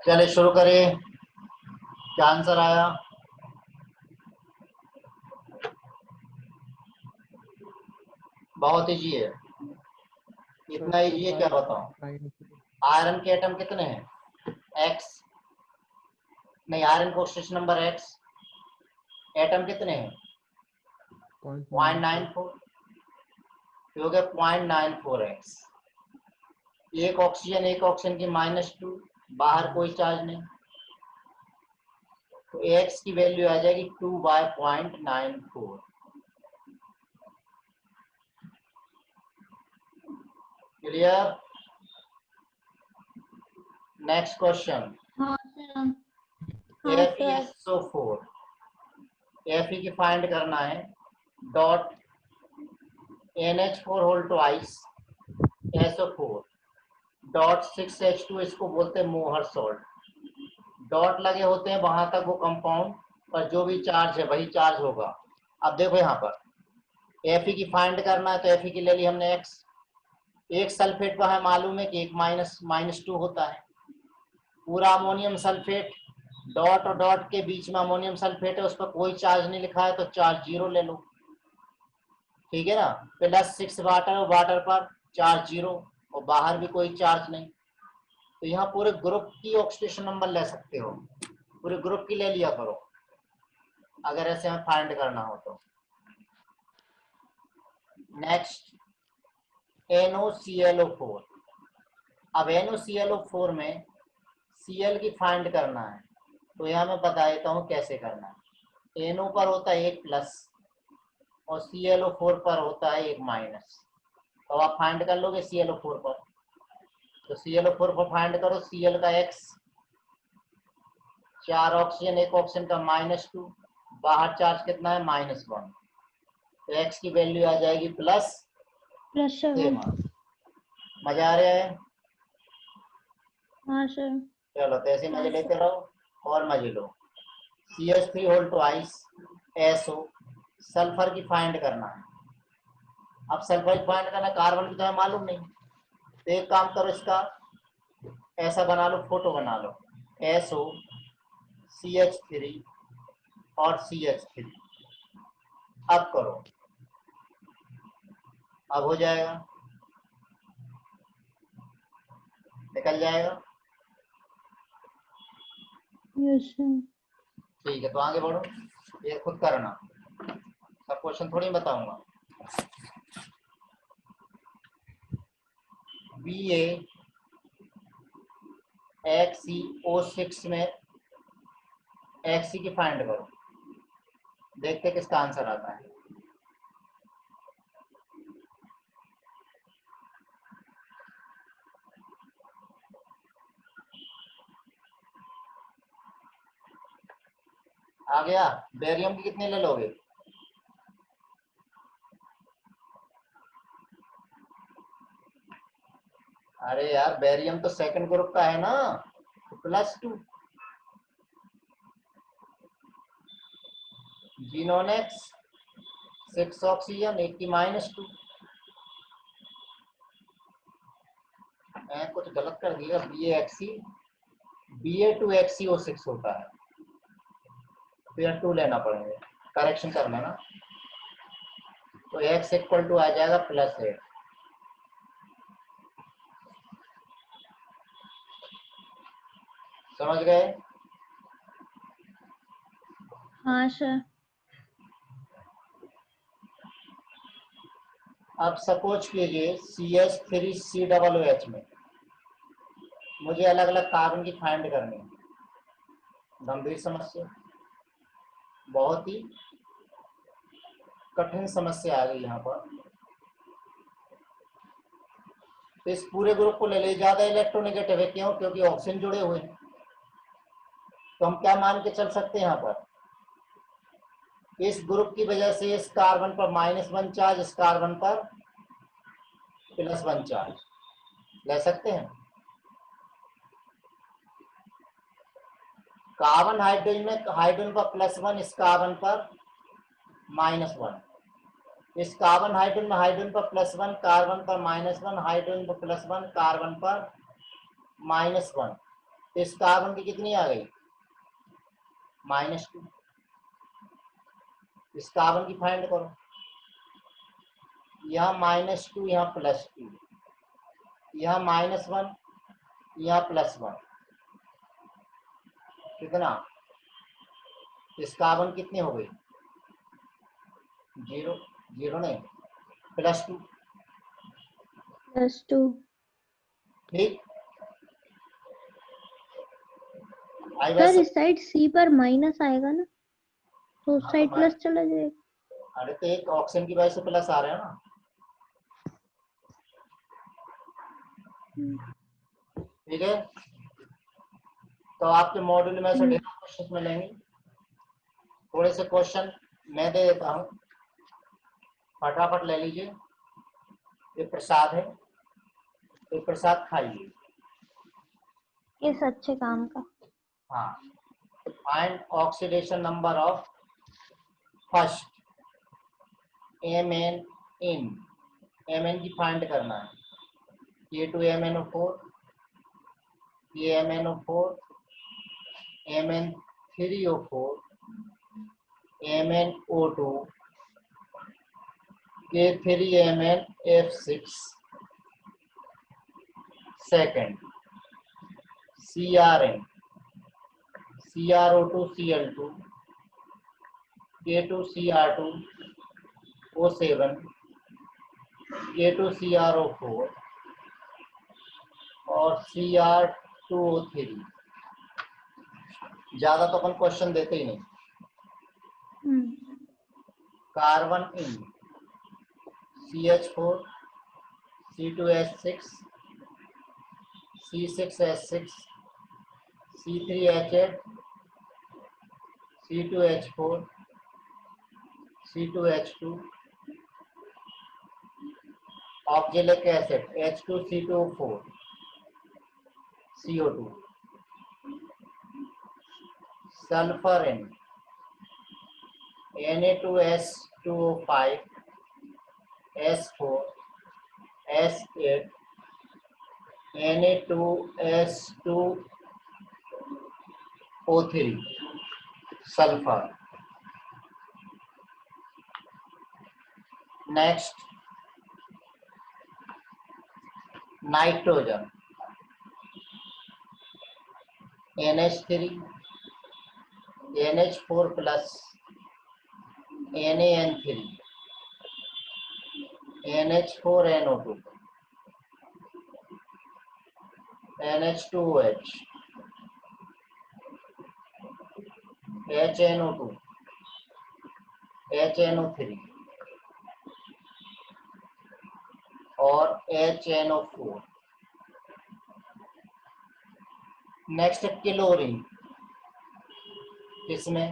चलिए शुरू करिए। क्या आंसर आया? बहुत इजी है। इतना इजी है क्या बताऊं? आयरन के एटम कितने हैं? एक्स। नहीं, आयरन को स्टेशन नंबर एक्स। एटम कितने हैं? 0.94। हो गया 0.94x। एक ऑक्सीजन की -2, बाहर कोई चार्ज नहीं, तो x की वैल्यू आ जाएगी 2/0.94। Clear? Next question. FeSO4। Fe की फाइंड करना है। Dot NH4 whole twice SO4 dot 6H2, इसको बोलते हैं मोहर सॉल्ट। डॉट लगे होते हैं वहां तक वो कंपाउंड पर जो भी चार्ज है वही चार्ज होगा। अब देखो यहाँ पर Fe की फाइंड करना है, तो Fe की ले ली हमने x। एक सल्फेट का है मालूम है कि एक -2 होता है। पूरा अमोनियम सल्फेट, डॉट और डॉट के बीच में अमोनियम सल्फेट है, उस पर कोई चार्ज नहीं लिखा है, तो चार्ज 0 ले लो। ठीक है ना? +6 वाटर, वाटर पर चार्ज 0 और बाहर भी कोई चार्ज नहीं, तो यहाँ पूरे ग्रुप की ऑक्सीडेशन नंबर ले सकते हो। पूरे ग्रुप की ले लिया करो अगर ऐसे में फाइंड करना हो तो। Next NOClO4। अब NOClO4 में Cl की फाइंड करना है, तो यहाँ मैं बता देता हूँ कैसे करना है। NO पर होता है 1+ और ClO4 पर होता है 1-। तो आप फाइंड कर लोगे ClO4 पर, तो ClO4 पर फाइंड करो। Cl का x, 4 ऑक्सीजन, एक ऑक्सीजन का -2, बाहर चार्ज कितना है? -1, तो x की वैल्यू आ जाएगी +7। मजा आ रहा है? हाँ सर। चलो तो ऐसे मजे लेते रहो और मजे लो। CH3 whole twice SO, sulphur की फाइंड करना है। अब सल्फर की फाइंड करना, कार्बन की तो हमें मालूम नहीं, तो एक काम करो, इसका ऐसा बना लो, फोटो बना लो। SO CH3 और CH3। अब करो, अब हो जाएगा, निकल जाएगा। Yes sir. ठीक है, तो आगे बढ़ो, ये खुद करना, सब क्वेश्चन थोड़ी बताऊंगा। BaXeO6 में Xe की फाइंड करो, देखते किसका आंसर आता है। आ गया? बेरियम की कितने ले लोगे? अरे यार, बेरियम तो सेकंड ग्रुप का है ना, तो +2। जीनोनेक्स 6 ऑक्सीजन, एक की -2। मैं कुछ गलत कर दिया। Ba2XeO6 होता है, फिर 2 लेना पड़ेगा, करेक्शन कर लेना। तो x = आ जाएगा +8। समझ गए? हाँ सर। अब सपोज कीजिए CH3COOH में मुझे अलग अलग कार्बन की फाइंड करनी है। गंभीर समस्या, बहुत ही कठिन समस्या आ गई यहाँ पर। तो इस पूरे ग्रुप को ले ले, ज्यादा इलेक्ट्रोनेगेटिव है, क्यों? क्योंकि ऑक्सीजन जुड़े हुए हैं। तो हम क्या मान के चल सकते हैं यहाँ पर? इस ग्रुप की वजह से इस कार्बन पर -1 चार्ज, इस कार्बन पर +1 चार्ज ले सकते हैं। कार्बन हाइड्रोजन में हाइड्रोजन पर +1, इस कार्बन पर -1, इस कार्बन हाइड्रोजन में हाइड्रोजन पर +1, कार्बन पर -1, हाइड्रोजन पर +1, कार्बन पर -1। इस कार्बन की कितनी आ गई? -2। इस कार्बन की फाइंड करो। यहाँ -2, यहाँ +2, यहाँ -1, यहाँ +1, कितना? इस कार्बन कितनी हो गई? 0, 0 नहीं, +2। +2। ठीक, आई सर वैसे। इस साइड C पर माइनस आएगा ना, तो उस हाँ, साइड प्लस चला जाएगा। अरे तो एक ऑक्सीजन की वजह से प्लस आ रहे हैं ना। ठीक है, तो आपके मॉड्यूल में से ढेर क्वेश्चन मिलेंगे। थोड़े से क्वेश्चन मैं दे देता हूँ, फटाफट ले लीजिए। ये प्रसाद है, ये प्रसाद खाइए। इस अच्छे काम का। हाँ, find oxidation number of first Mn in, Mn की फाइंड करना है। K2MnO4, KMnO4, Mn3O4, MnO2, K3MnF6, second CRN, CrO2Cl2, K2Cr2, O7, K2CrO4 और Cr2O3। ज्यादा तो अपन क्वेश्चन देते ही नहीं। Carbon in CH4, C2H6, C6H6, C3H8, C2H4, C2H2, oxalic acid H2C2O4, CO2, sulphur in Na2S2O5, S4, S8, Na2S2O3, sulphur. Next nitrogen NH3, NH4 plus, NaN3, NH4NO2, NH2OH, HNO2, HNO3 और HNO4। Next chlorine, इसमें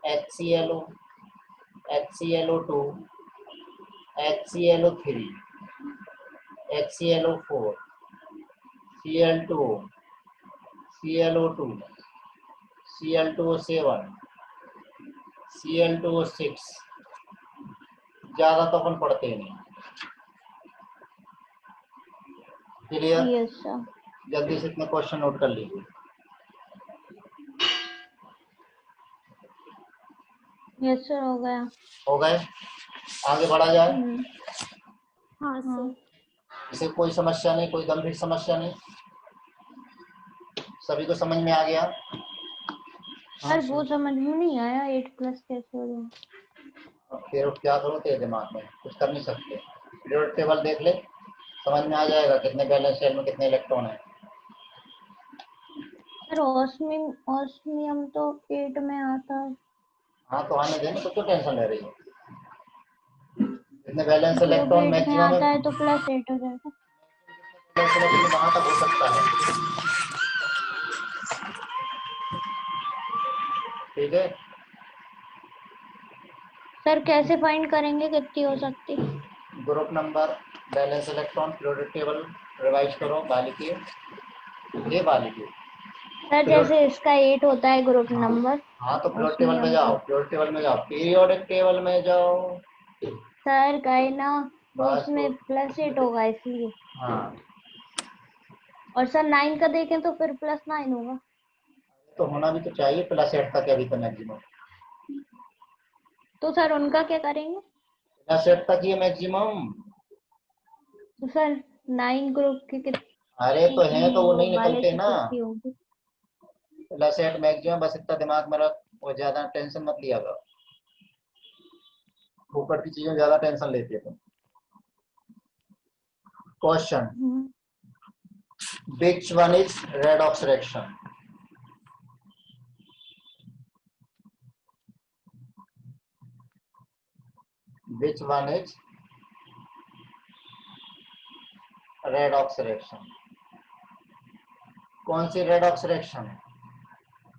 HClO, HClO2, HClO3, HClO4, Cl2O, Cl2, Cl2O7, Cl2O6। ज्यादा तो अपन पढ़ते ही नहीं। Clear? Yes sir. जल्दी से इतने question note कर लीजिए। यस सर, हो गया। हो गए? आगे बढ़ा जाए। हाँ सर। इसे कोई समस्या नहीं, कोई गंभीर समस्या नहीं, सभी को समझ में आ गया? सर वो समझ में नहीं आया 8 प्लस कैसे हो गया। फिर क्या करो तेरे दिमाग में, कुछ कर नहीं सकते। पीरियोडिक टेबल देख ले, समझ में आ जाएगा कितने बैलेंस शेल में कितने इलेक्ट्रॉन है। सर ऑस्मियम तो 8 में आता है। हाँ तो आने देना, तो क्यों टेंशन ले रही है? कितने बैलेंस जो इलेक्ट्रॉन 8 में मैक्सिमम आता है, है तो +8 हो जाएगा। वहां तक हो सकता है। ठीक है, सर कैसे फाइंड करेंगे कितनी हो सकती? Group number, balance electron, periodic table revise करो, बालिके ये बालिके। सर जैसे इसका 8 होता है ग्रुप नंबर। हाँ तो पीरियोडिक टेबल में ऑस्मियम जाओ, का। पीरियोडिक टेबल में जाओ, पीरियोडिक टेबल में जाओ। सर का है ना, तो बस उसमें +8 होगा इसलिए। हाँ, और सर 9 का देखें तो फिर +9 होगा। तो होना भी तो चाहिए +8 तक अभी तो मैक्सिमम। तो सर उनका क्या करेंगे? +8 तक ही है मैक्सिमम। तो सर 9 ग्रुप के अरे तो हैं तो वो नहीं वाले निकलते तो ना। 50 होंगे। +8 मैक्सिमम, बस इतना दिमाग में रख, वो ज्यादा टेंशन मत लिया कर। ऊपर की चीजों ज्यादा टेंशन लेते तुम। Question, which one is redox reaction? Which one is redox reaction? कौन सी redox reaction है?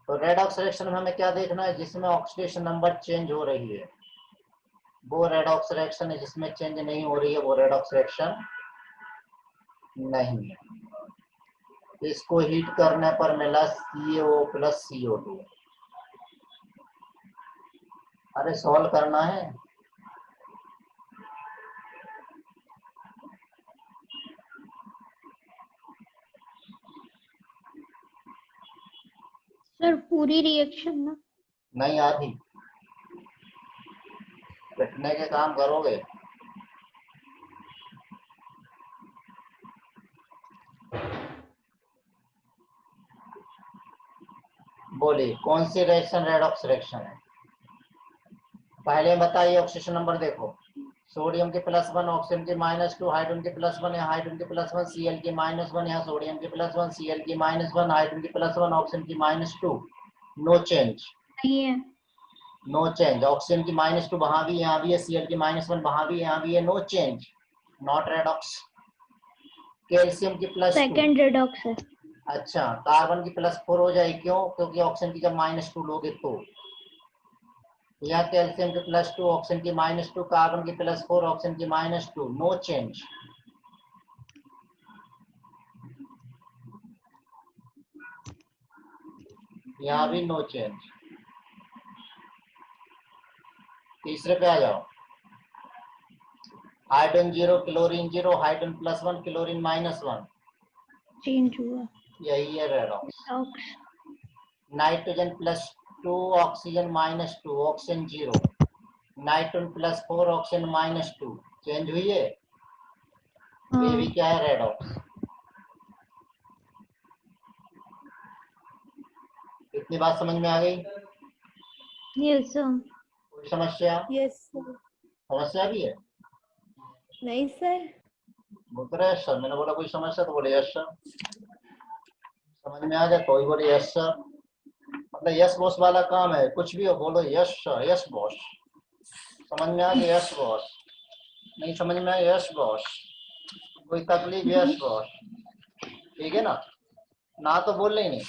तो redox reaction में हमें क्या देखना है? जिसमें ऑक्सीडेशन नंबर चेंज हो रही है वो redox reaction है, जिसमें चेंज नहीं हो रही है वो redox reaction नहीं है। इसको हीट करने पर मिला CaO + CO2। अरे सॉल्व करना है। सर पूरी रिएक्शन ना? नहीं, आधी। पिटने के काम करोगे। बोलिए कौन सी रिएक्शन रेडॉक्स रिएक्शन है? पहले बताइए ऑक्सीडेशन नंबर देखो। सोडियम के +1, ऑक्सीजन के -2, हाइड्रोजन के +1, या हाइड्रोजन के +1, Cl के -1, या सोडियम के +1, Cl के -1, हाइड्रोजन के +1, ऑक्सीजन के -2। No change. नहीं है। No change. ऑक्सीजन की -2 वहां भी यहाँ भी है, Cl की -1 वहां भी यहाँ भी है, no change, not redox. Calcium की +2। सेकंड रेडॉक्स है। अच्छा, कार्बन की +4 हो जाए, क्यों? क्योंकि ऑक्सीजन की जब -2 लोगे तो। यहाँ कैल्शियम की +2, ऑक्सीजन की -2, कार्बन की +4, ऑक्सीजन की -2, नो चेंज। यहाँ भी नो चेंज। तीसरे पे आ जाओ। Hydrogen 0, chlorine 0, hydrogen +1, chlorine -1। Change हुआ। यही है redox. Redox. Nitrogen +2, oxygen -2, oxygen 0। Nitrogen +4, oxygen -2, change हुई है। ये भी क्या है? रेडॉक्स। इतनी बात समझ में आ गई? Yes sir. कोई समस्या? Yes sir. समस्या भी है? नहीं सर। बोल तो रहे सर, मैंने बोला कोई समस्या तो बोले यस सर। समझ में आ जाए तो ही बोले यस सर। मतलब यस बॉस वाला काम है, कुछ भी हो बोलो यस सर, यस बॉस। समझ में आ गया? Yes boss. नहीं समझ में आया? Yes boss. कोई तकलीफ? Yes boss. ठीक है ना? ना तो बोल ही नहीं,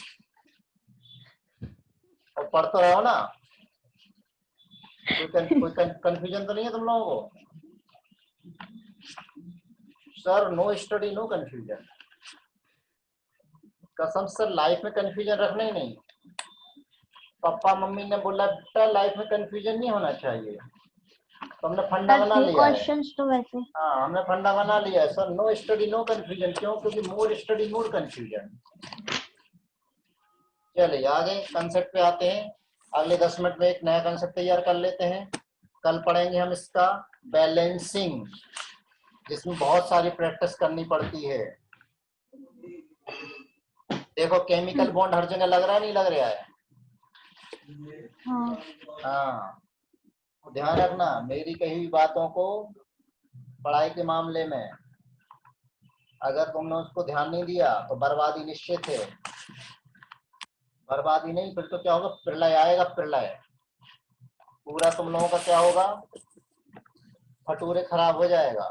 और पढ़ तो रहो ना। कोई कंफ्यूजन तो नहीं है तुम लोगों को? Sir no study no confusion. कसम सर, लाइफ में कंफ्यूजन रखना ही नहीं। पापा मम्मी ने बोला बेटा लाइफ में कंफ्यूजन नहीं होना चाहिए, तो हमने फंडा बना लिया है। क्वेश्चंस तो वैसे। हाँ, हमने फंडा बना लिया है sir, no study no confusion. क्यों? क्योंकि मोर स्टडी मोर कंफ्यूजन। चलिए आगे कंसेप्ट पे आते हैं। अगले 10 मिनट में एक नया कंसेप्ट तैयार कर लेते हैं। कल पढ़ेंगे हम इसका बैलेंसिंग, जिसमें बहुत सारी प्रैक्टिस करनी पड़ती है। देखो केमिकल बॉन्ड हर जगह लग रहा है, नहीं लग रहा है? हाँ, ध्यान रखना मेरी कही हुई बातों को। पढ़ाई के मामले में अगर तुमने उसको ध्यान नहीं दिया तो बर्बादी निश्चित है। बर्बादी नहीं, फिर तो क्या होगा? प्रलय आएगा, प्रलय। पूरा तुम लोगों का क्या होगा? फटूरे खराब हो जाएगा।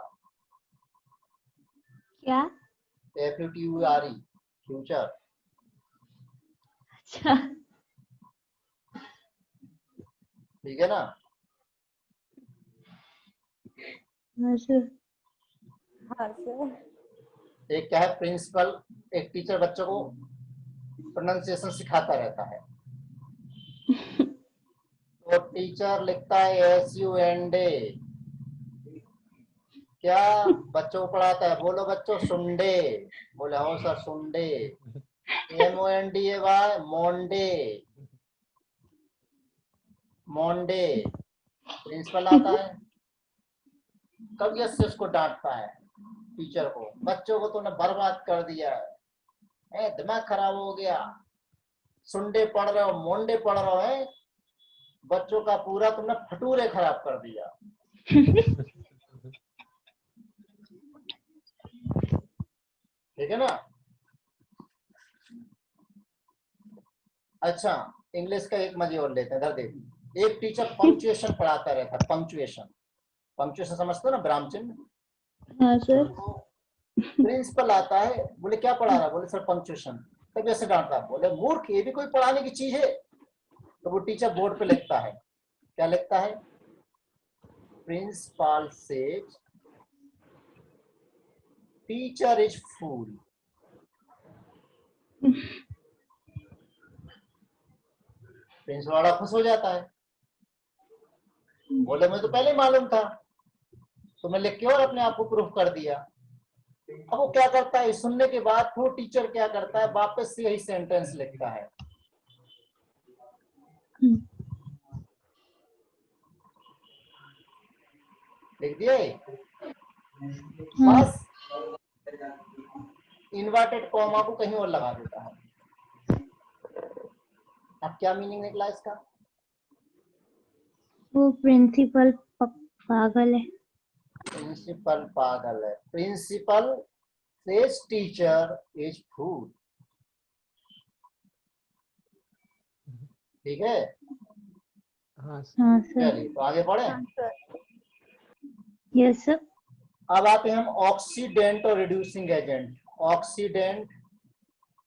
क्या? FUTURE, future. अच्छा। ठीक है ना? हाँ सर। हाँ सर। एक क्या है, प्रिंसिपल, एक टीचर बच्चों को प्रोनाउंसिएशन सिखाता रहता है। तो टीचर लिखता है SUND, क्या बच्चों को पढ़ाता है? बोलो बच्चों, सुंडे। बोले हो sir Sunday. MONDAY, Monday. Monday. Principal आता है, कभी से उसको डांटता है टीचर को, बच्चों को तूने बर्बाद कर दिया है, दिमाग खराब हो गया, सुंडे पढ़ रहे हो, मोंडे पढ़ रहे हो है, बच्चों का पूरा तुमने फटूरे खराब कर दिया। ठीक है ना? अच्छा, इंग्लिश का एक मजे और लेते हैं। इधर देख, एक टीचर पंक्चुएशन पढ़ाता रहता है। पंक्चुएशन, पंक्चुएशन समझते हो ना, विराम चिन्ह। हाँ सर। प्रिंसिपल आता है, बोले क्या पढ़ा रहा है? बोले सर पंक्चुएशन। तब ऐसे डांटता है, बोले मूर्ख, ये भी कोई पढ़ाने की चीज है? तो वो टीचर बोर्ड पे लिखता है, क्या लिखता है? Principal says teacher is fool. Principal बड़ा खुश हो जाता है, बोले मुझे तो पहले ही मालूम था, तो मैं लिख के और अपने आप को प्रूफ कर दिया। अब वो क्या करता है, सुनने के बाद वो टीचर क्या करता है, वापस से यही सेंटेंस लिखता है। लिख दिया ये? बस इन्वर्टेड कॉमा को कहीं और लगा देता है। अब क्या मीनिंग निकला इसका? वो प्रिंसिपल पागल है। प्रिंसिपल पागल है। प्रिंसिपल सेज टीचर इज फूल। ठीक है? हाँ सर। चलिए तो आगे बढ़े। Yes sir. अब आते हैं हम ऑक्सीडेंट और रिड्यूसिंग एजेंट। ऑक्सीडेंट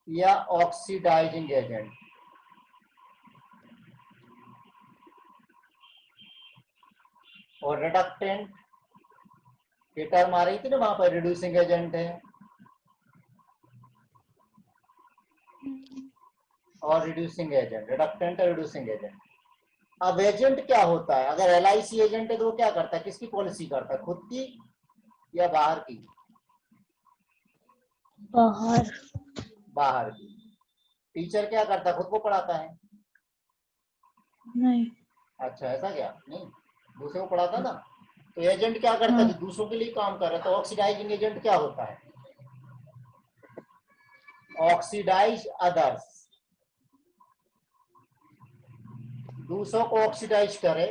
या ऑक्सीडाइजिंग एजेंट। और रिडक्टेंट, ये टर्म आ रही थी ना वहां पर, रिड्यूसिंग एजेंट है और रिड्यूसिंग एजेंट, रिडक्टेंट और रिड्यूसिंग एजेंट। अब एजेंट क्या होता है? अगर LIC एजेंट है तो वो क्या करता है, किसकी पॉलिसी करता है, खुद की या बाहर की? बाहर। बाहर की। टीचर क्या करता है, खुद को पढ़ाता है? नहीं। अच्छा, ऐसा क्या? नहीं, दूसरे को पढ़ाता ना। तो एजेंट क्या करता है, हाँ। जो दूसरों के लिए काम कर रहा है। तो ऑक्सीडाइजिंग एजेंट क्या होता है? ऑक्सीडाइज अदर्स, दूसरों को ऑक्सीडाइज करे,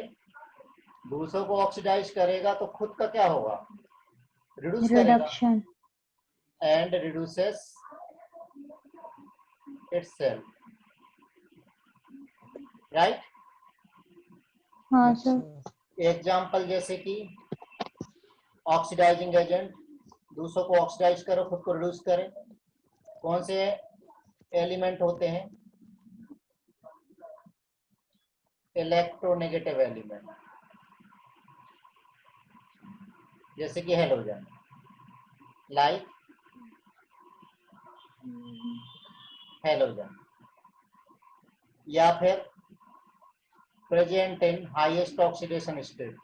दूसरों को ऑक्सीडाइज करेगा तो खुद का क्या होगा, रिड्यूस करेगा, reduction. And reduces itself. Right? हाँ सर। एग्जाम्पल जैसे कि ऑक्सीडाइजिंग एजेंट दूसरों को ऑक्सीडाइज करे, खुद को रिड्यूस करे, कौन से एलिमेंट होते हैं? इलेक्ट्रोनेगेटिव एलिमेंट, जैसे कि हेलोजन, लाइक हेलोजन, या फिर present in highest oxidation state.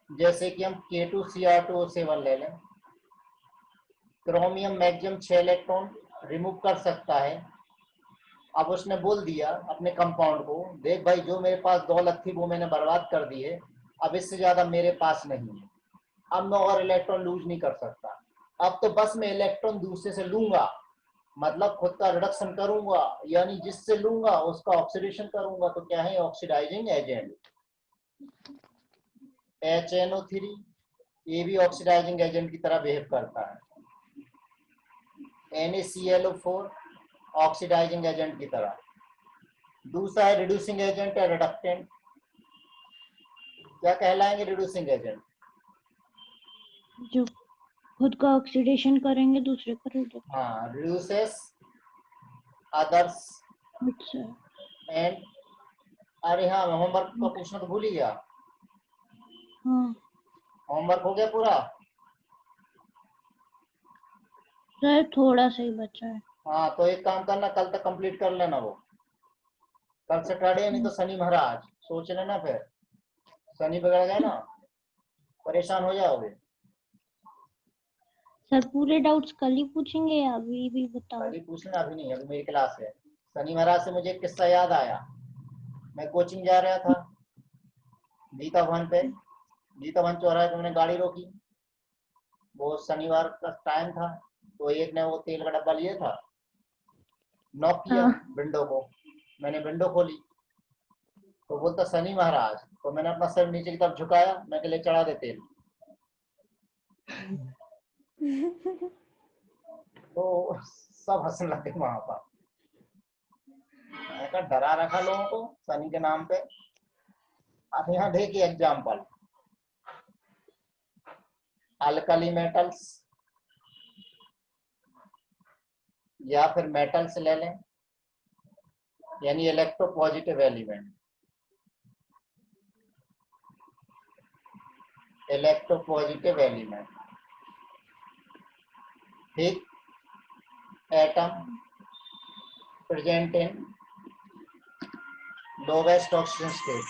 जैसे कि हम K2Cr2O7 ले लें, क्रोमियम मैग्नीशियम 6 इलेक्ट्रॉन रिमूव कर सकता है। अब उसने बोल दिया अपने कंपाउंड को, देख भाई, जो मेरे पास दौलत थी वो मैंने बर्बाद कर दी है, अब इससे ज्यादा मेरे पास नहीं है, अब मैं और इलेक्ट्रॉन लूज नहीं कर सकता, अब तो बस मैं इलेक्ट्रॉन दूसरे से लूंगा, मतलब खुद का रिडक्शन करूंगा, यानी जिससे लूंगा उसका ऑक्सीडेशन करूंगा। तो क्या है, ऑक्सीडाइजिंग एजेंट। HNO3 ये भी ऑक्सीडाइजिंग एजेंट की तरह बिहेव करता है। NaClO4 ऑक्सीडाइजिंग एजेंट की तरह। दूसरा है रिड्यूसिंग एजेंट या रिडक्टेंट। क्या कहलाएंगे रिड्यूसिंग एजेंट? जो खुद का ऑक्सीडेशन करेंगे, दूसरे का रिडक्शन। हाँ, रिड्यूसेस अदर्स अच्छा। एंड, अरे हाँ, मैं होमवर्क का पूछना तो भूल ही गया। हाँ होमवर्क हो गया पूरा? सर, थोड़ा सा ही बचा है। हाँ, तो एक काम करना, कल तक कंप्लीट कर लेना वो। कल सैटरडे नहीं तो शनि महाराज, सोच लेना फिर। शनि बिगड़ गए ना, परेशान हो जाओगे। सर पूरे डाउट्स कल ही पूछेंगे या अभी भी बताओ? खाली पूछना, अभी नहीं, अभी मेरी क्लास है। शनि महाराज से मुझे एक किस्सा याद आया। मैं कोचिंग जा रहा था गीता भवन पे, गीता भवन चौराहे पे मैंने गाड़ी रोकी। वो शनिवार का टाइम था, तो एक ने वो तेल का डब्बा लिया था, नॉक किया हाँ। विंडो को। मैंने विंडो खोली तो बोलता शनि महाराज, तो मैंने अपना सर नीचे की तरफ झुकाया, मैं कहले चढ़ा दे तेल। तो सब हंसने लगे वहां पर। मैंने कहा डरा रखा लोगों को शनि के नाम पे। अब यहाँ देखिए एग्जाम्पल, अल्कली मेटल्स या फिर मेटल्स ले लें, यानी इलेक्ट्रोपॉजिटिव एलिमेंट, इलेक्ट्रोपॉजिटिव एलिमेंट, ठीक, atom present in lowest oxygen state,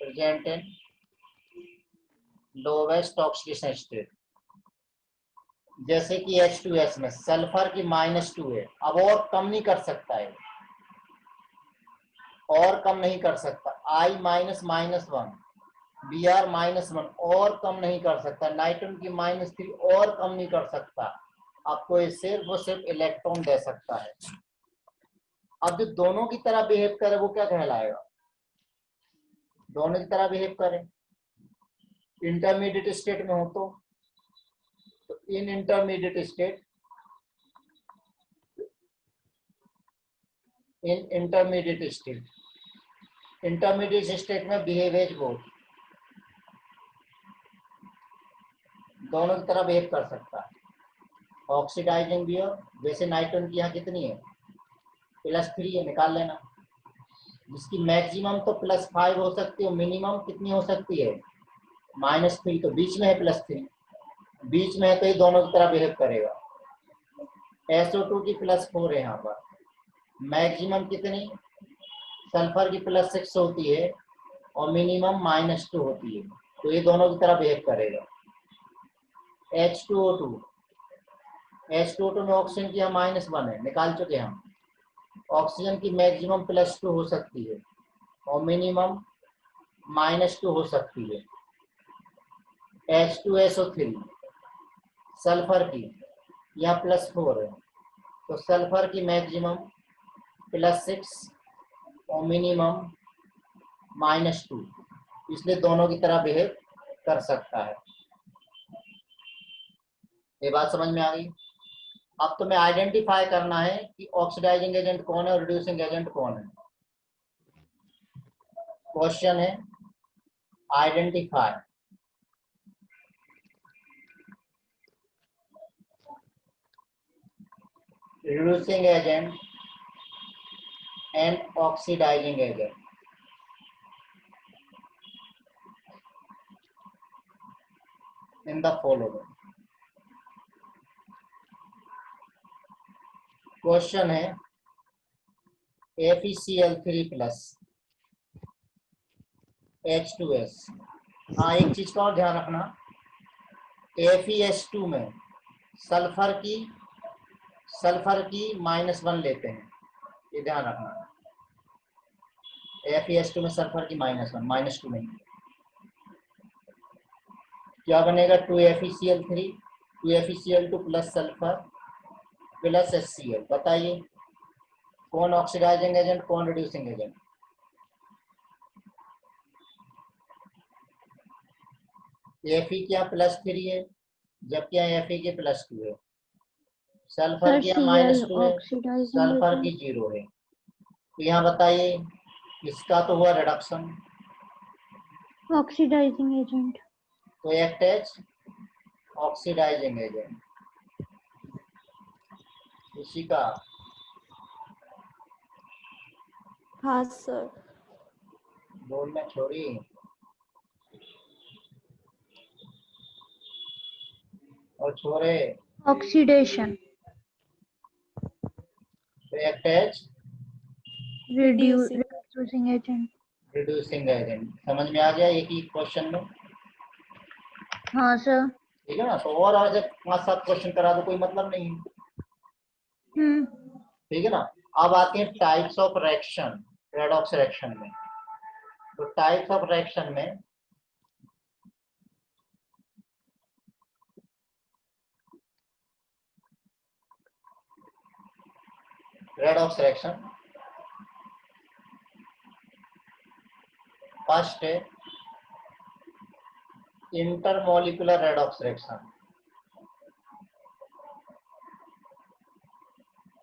present in lowest oxygen state. जैसे कि H2S में सल्फर की -2 है, अब और कम नहीं कर सकता है, और कम नहीं कर सकता। I -1, Br -1 और कम नहीं कर सकता। नाइट्रोजन की -3 और कम नहीं कर सकता। आपको ये सिर्फ इलेक्ट्रॉन दे सकता है। अब जो दोनों की तरह बिहेव करे वो क्या कहलाएगा? दोनों की तरह बिहेव करे, इंटरमीडिएट स्टेट में हो तो इन इंटरमीडिएट स्टेट, इन इंटरमीडिएट स्टेट, इंटरमीडिएट स्टेट में बिहेव एज बोथ, दोनों की तरह बिहेव कर सकता है। ऑक्सीडाइजिंग भी हो, वैसे नाइट्रोजन की यहाँ कितनी है? +3 है, निकाल लेना। जिसकी मैक्सिमम तो +5 हो सकती है, मिनिमम कितनी हो सकती है? -3, तो बीच में है +3, बीच में है तो ये दोनों की तरह बिहेव करेगा। SO2 की +4 है यहाँ पर, मैक्सिमम कितनी? सल्फर की +6 होती है और मिनिमम -2 होती है, तो ये दोनों की तरह बिहेव करेगा। H2O2, H2O2 में ऑक्सीजन की यहाँ -1 है, निकाल चुके हम। ऑक्सीजन की मैक्सिमम +2 हो सकती है और मिनिमम -2 हो सकती है। H2SO3 सल्फर की यहाँ +4 है, तो सल्फर की मैक्सिमम +6 और मिनिमम -2, इसलिए दोनों की तरह बिहेव कर सकता है। ये बात समझ में आ गई? अब तुम्हें आइडेंटिफाई करना है कि ऑक्सीडाइजिंग एजेंट कौन है और रिड्यूसिंग एजेंट कौन है। क्वेश्चन है identify reducing agent and oxidizing agent. In the following. Question है FeCl3+ H2S। हाँ, एक चीज का और ध्यान रखना, FeS2 में सल्फर की -1 लेते हैं, ये ध्यान रखना। FeS2 में सल्फर की -2 नहीं। क्या बनेगा? 2FeCl3, 2FeCl2 plus sulphur plus HCl। बताइए कौन ऑक्सीडाइजिंग एजेंट, कौन रिड्यूसिंग एजेंट? Fe क्या +3 है, जबकि यहाँ Fe के +2 है। सल्फर सर की Cl -2 है, ऑक्सीडाइजिंग सल्फर की एजेंट। 0 है। तो यहाँ बताइए इसका तो हुआ रिडक्शन, ऑक्सीडाइजिंग एजेंट। तो एक्ट एज ऑक्सीडाइजिंग एजेंट। इसी का हाँ सर। बोलना छोड़ी, और छोरे ऑक्सीडेशन। तो act as Reducing. Reducing agent. Reducing agent. समझ में आ गया एक ही क्वेश्चन में? हाँ सर। ठीक है ना? तो और आज 5-7 क्वेश्चन करा दो, कोई मतलब नहीं है। ठीक है ना? अब आते हैं types of reaction, redox reaction में। तो टाइप्स ऑफ रिएक्शन में रेडॉक्स रिएक्शन, फर्स्ट है intermolecular redox reaction.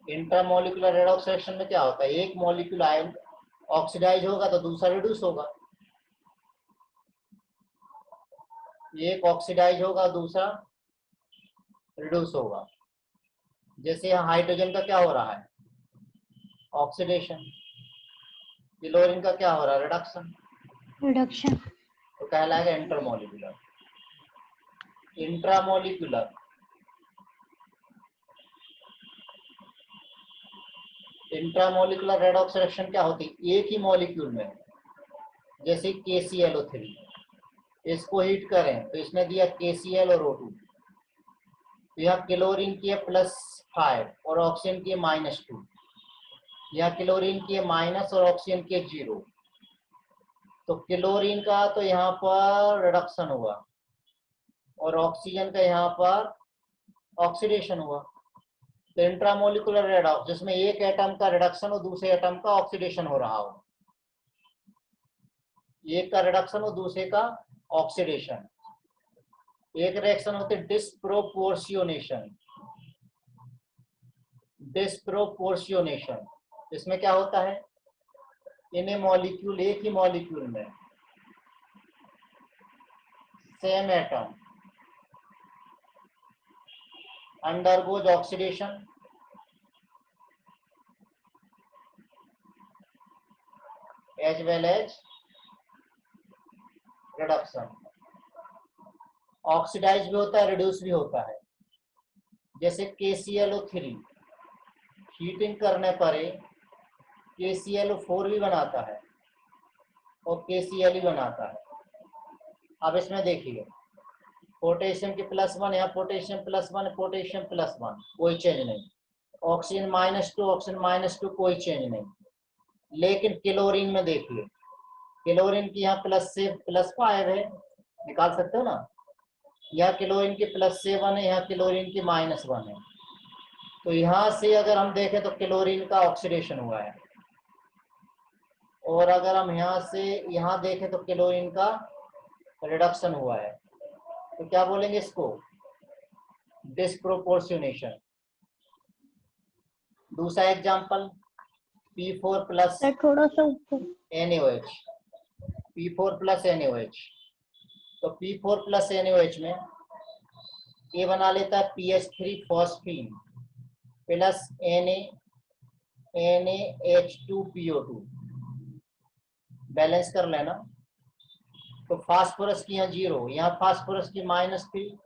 Intermolecular redox reaction में क्या होता है? एक मॉलिक्यूल आयन ऑक्सीडाइज होगा तो दूसरा रिड्यूस होगा, एक ऑक्सीडाइज होगा दूसरा रिड्यूस होगा। जैसे यहाँ हाइड्रोजन का क्या हो रहा है? ऑक्सीडेशन। क्लोरीन का क्या हो रहा है? रिडक्शन। रिडक्शन। तो कहलाएगा intermolecular. Intramolecular, intramolecular redox reaction क्या होती है? एक ही मॉलिक्यूल में, जैसे KClO3, इसको हीट करें तो इसमें दिया KCl और O2, तो यहाँ क्लोरीन की है +5 और ऑक्सीजन की है -2, यहाँ क्लोरीन की है माइनस और ऑक्सीजन की है 0। तो क्लोरीन का तो यहाँ पर रिडक्शन हुआ और ऑक्सीजन का यहाँ पर ऑक्सीडेशन हुआ। तो इंट्रामोलिकुलर रेडॉक्स जिसमें एक एटम का रिडक्शन और दूसरे एटम का ऑक्सीडेशन हो रहा हो, एक का रिडक्शन और दूसरे का ऑक्सीडेशन। एक रिएक्शन होती है डिस्प्रोपोर्शियोनेशन। डिस्प्रोपोर्शियोनेशन इसमें क्या होता है? इन ए मॉलिक्यूल, एक ही मॉलिक्यूल में same atom undergoes oxidation as well as reduction। Oxidise भी होता है, रिड्यूस भी होता है। जैसे KClO3 हीटिंग करने पर KClO4 भी बनाता है और KCl भी बनाता है। अब इसमें देखिए पोटेशियम के +1, यहाँ पोटेशियम +1, पोटेशियम +1, कोई चेंज नहीं। ऑक्सीजन -2, ऑक्सीजन -2, कोई चेंज नहीं। लेकिन क्लोरीन में देखिए, क्लोरीन की यहाँ प्लस से +5 है, निकाल सकते हो ना? यहाँ क्लोरीन की +7 है, यहाँ क्लोरीन की -1 है। तो यहाँ से अगर हम देखें तो क्लोरीन का ऑक्सीडेशन हुआ है, और अगर हम यहाँ से यहाँ देखें तो क्लोरीन का रिडक्शन हुआ है। तो क्या बोलेंगे इसको? डिस्प्रोपोर्शनेशन। दूसरा एग्जांपल P4+ सर थोड़ा सा ऊपर। NaOH, P4+ NaOH। तो P4+ NaOH में ये बना लेता है PH3 phosphine plus NaH2PO2, balance कर लेना। तो फास्फोरस की यहाँ 0, यहाँ फास्फोरस की -3,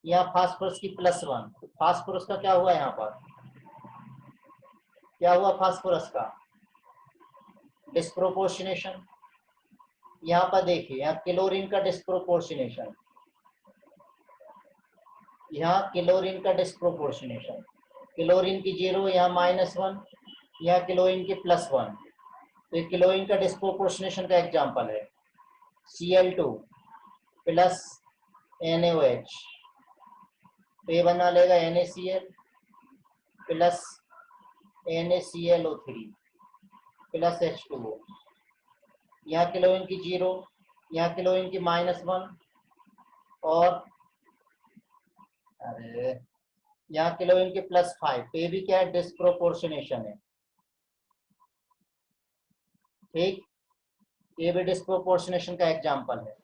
यहाँ फास्फोरस की +1। तो फास्फोरस का क्या हुआ? यहाँ पर क्या हुआ? फास्फोरस का डिस्प्रोपोर्शनेशन। यहाँ पर देखिए, यहाँ क्लोरीन का डिस्प्रोपोर्शनेशन, यहाँ क्लोरीन का डिस्प्रोपोर्शनेशन। क्लोरीन की 0, यहाँ -1, यहाँ क्लोरीन की +1। तो क्लोरीन का डिस्प्रोपोर्शनेशन का एग्जांपल है Cl2 प्लस NaOH। तो ये बना लेगा NaCl plus NaClO3 plus H2O। यहाँ क्लोरीन की 0, यहाँ क्लोरीन की -1, और अरे यहाँ क्लोरीन की +5। तो ये भी क्या है? डिस्प्रोपोर्शनेशन है। ठीक, ये भी डिस्प्रोपोर्शनेशन का एग्जांपल है।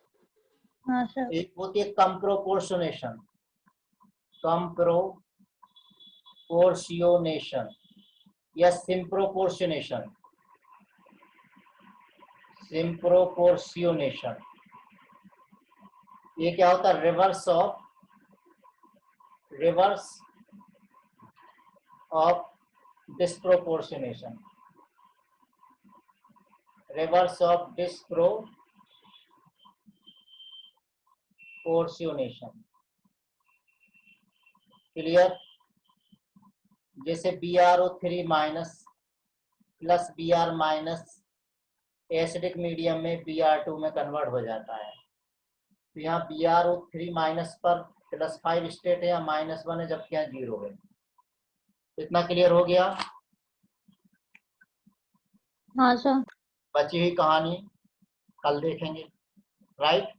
हाँ सर। एक होती है कंप्रोपोर्शनेशन, कंप्रोपोर्शनेशन या सिम्प्रोपोर्शनेशन। सिम्प्रोपोर्शनेशन ये क्या होता है? Reverse of disproportionation. Reverse of disproportionation. Clear? जैसे BrO3 minus plus Br minus acidic medium में Br2 में कन्वर्ट हो जाता है। तो यहाँ BrO3 माइनस पर +5 स्टेट है या -1 है, जबकि यहाँ 0 है। इतना क्लियर हो गया? हाँ सर। बची हुई कहानी कल देखेंगे, राइट?